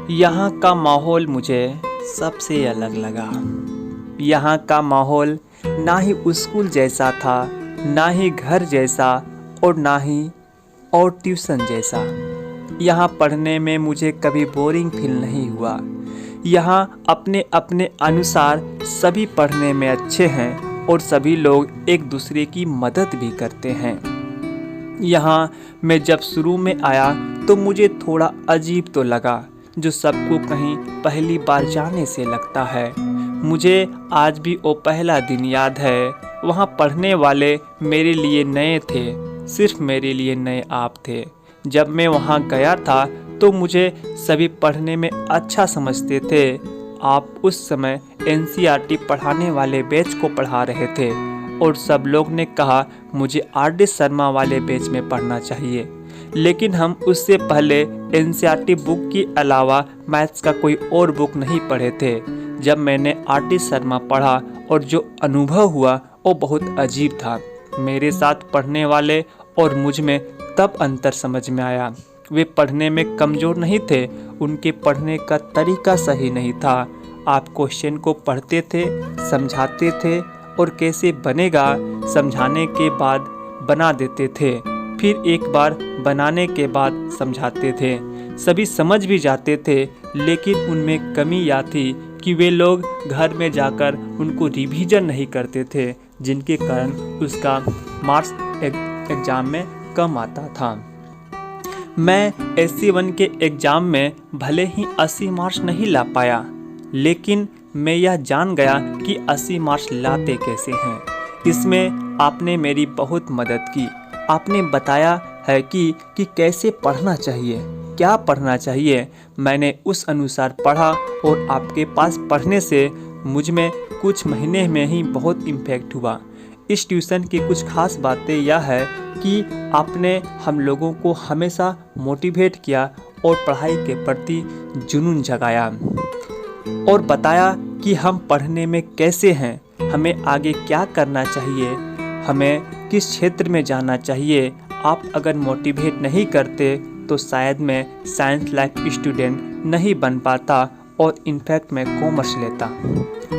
यहाँ का माहौल मुझे सबसे अलग लगा। यहाँ का माहौल ना ही स्कूल जैसा था, ना ही घर जैसा और ना ही और ट्यूशन जैसा। यहाँ पढ़ने में मुझे कभी बोरिंग फील नहीं हुआ। यहाँ अपने अपने अनुसार सभी पढ़ने में अच्छे हैं और सभी लोग एक दूसरे की मदद भी करते हैं। यहाँ मैं जब शुरू में आया तो मुझे थोड़ा अजीब तो लगा, जो सबको कहीं पहली बार जाने से लगता है। मुझे आज भी वो पहला दिन याद है। वहाँ पढ़ने वाले मेरे लिए नए थे, सिर्फ मेरे लिए नए आप थे। जब मैं वहाँ गया था तो मुझे सभी पढ़ने में अच्छा समझते थे। आप उस समय एनसीईआरटी पढ़ाने वाले बैच को पढ़ा रहे थे और सब लोग ने कहा मुझे आर.डी. शर्मा वाले बैच में पढ़ना चाहिए। लेकिन हम उससे पहले एनसीईआरटी बुक के अलावा मैथ्स का कोई और बुक नहीं पढ़े थे। जब मैंने आर.डी. शर्मा पढ़ा और जो अनुभव हुआ वो बहुत अजीब था। मेरे साथ पढ़ने वाले और मुझ में तब अंतर समझ में आया। वे पढ़ने में कमज़ोर नहीं थे, उनके पढ़ने का तरीका सही नहीं था। आप क्वेश्चन को पढ़ते थे, समझाते थे और कैसे बनेगा समझाने के बाद बना देते थे, फिर एक बार बनाने के बाद समझाते थे। सभी समझ भी जाते थे, लेकिन उनमें कमी यह थी कि वे लोग घर में जाकर उनको रिवीजन नहीं करते थे, जिनके कारण उसका मार्क्स एग्ज़ाम में कम आता था। मैं SC1 के एग्ज़ाम में भले ही 80 मार्क्स नहीं ला पाया, लेकिन मैं यह जान गया कि 80 मार्क्स लाते कैसे हैं। इसमें आपने मेरी बहुत मदद की। आपने बताया है कि कैसे पढ़ना चाहिए, क्या पढ़ना चाहिए। मैंने उस अनुसार पढ़ा और आपके पास पढ़ने से मुझ में कुछ महीने में ही बहुत इम्पैक्ट हुआ। इस ट्यूशन की कुछ खास बातें यह है कि आपने हम लोगों को हमेशा मोटिवेट किया और पढ़ाई के प्रति जुनून जगाया और बताया कि हम पढ़ने में कैसे हैं, हमें आगे क्या करना चाहिए, हमें किस क्षेत्र में जाना चाहिए। आप अगर मोटिवेट नहीं करते तो शायद मैं साइंस लाइफ स्टूडेंट नहीं बन पाता और इनफैक्ट मैं कॉमर्स लेता।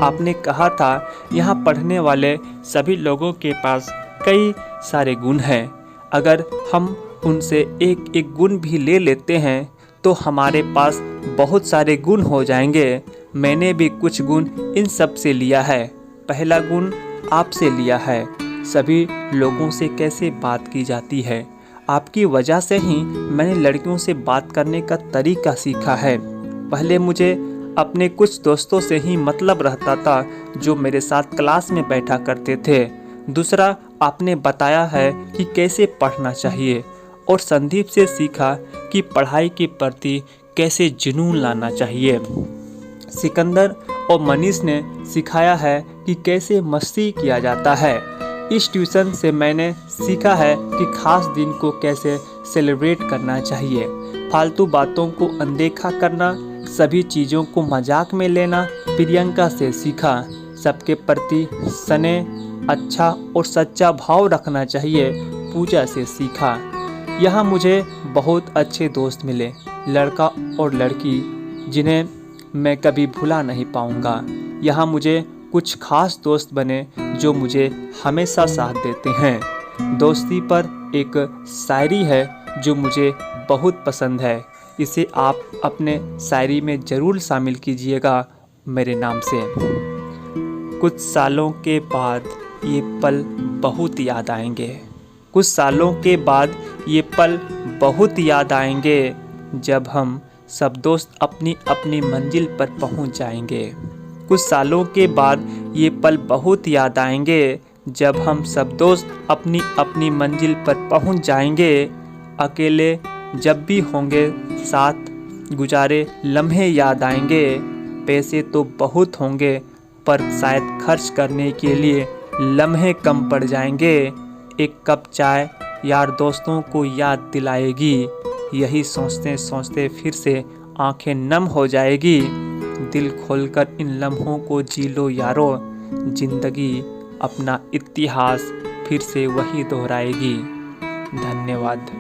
आपने कहा था यहाँ पढ़ने वाले सभी लोगों के पास कई सारे गुण हैं, अगर हम उनसे एक एक गुण भी ले लेते हैं तो हमारे पास बहुत सारे गुण हो जाएंगे। मैंने भी कुछ गुण इन सब से लिया है। पहला गुण आपसे लिया है, सभी लोगों से कैसे बात की जाती है। आपकी वजह से ही मैंने लड़कियों से बात करने का तरीका सीखा है। पहले मुझे अपने कुछ दोस्तों से ही मतलब रहता था जो मेरे साथ क्लास में बैठा करते थे। दूसरा, आपने बताया है कि कैसे पढ़ना चाहिए और संदीप से सीखा कि पढ़ाई के प्रति कैसे जुनून लाना चाहिए। सिकंदर और मनीष ने सिखाया है कि कैसे मस्ती किया जाता है। इस ट्यूशन से मैंने सीखा है कि खास दिन को कैसे सेलिब्रेट करना चाहिए। फालतू बातों को अनदेखा करना, सभी चीज़ों को मजाक में लेना प्रियंका से सीखा। सबके प्रति स्नेह, अच्छा और सच्चा भाव रखना चाहिए पूजा से सीखा। यहाँ मुझे बहुत अच्छे दोस्त मिले, लड़का और लड़की, जिन्हें मैं कभी भुला नहीं पाऊँगा। यहाँ मुझे कुछ खास दोस्त बने जो मुझे हमेशा साथ देते हैं। दोस्ती पर एक शायरी है जो मुझे बहुत पसंद है, इसे आप अपने शायरी में ज़रूर शामिल कीजिएगा मेरे नाम से। कुछ सालों के बाद ये पल बहुत याद आएंगे। कुछ सालों के बाद ये पल बहुत याद आएंगे, जब हम सब दोस्त अपनी अपनी मंजिल पर पहुंच जाएंगे। कुछ सालों के बाद ये पल बहुत याद आएंगे, जब हम सब दोस्त अपनी अपनी मंजिल पर पहुंच जाएंगे। अकेले जब भी होंगे साथ गुजारे लम्हे याद आएंगे। पैसे तो बहुत होंगे पर शायद खर्च करने के लिए लम्हे कम पड़ जाएंगे। एक कप चाय यार दोस्तों को याद दिलाएगी। यही सोचते सोचते फिर से आंखें नम हो जाएगी। दिल खोलकर इन लम्हों को जी लो यारो, जिंदगी अपना इतिहास फिर से वही दोहराएगी। धन्यवाद।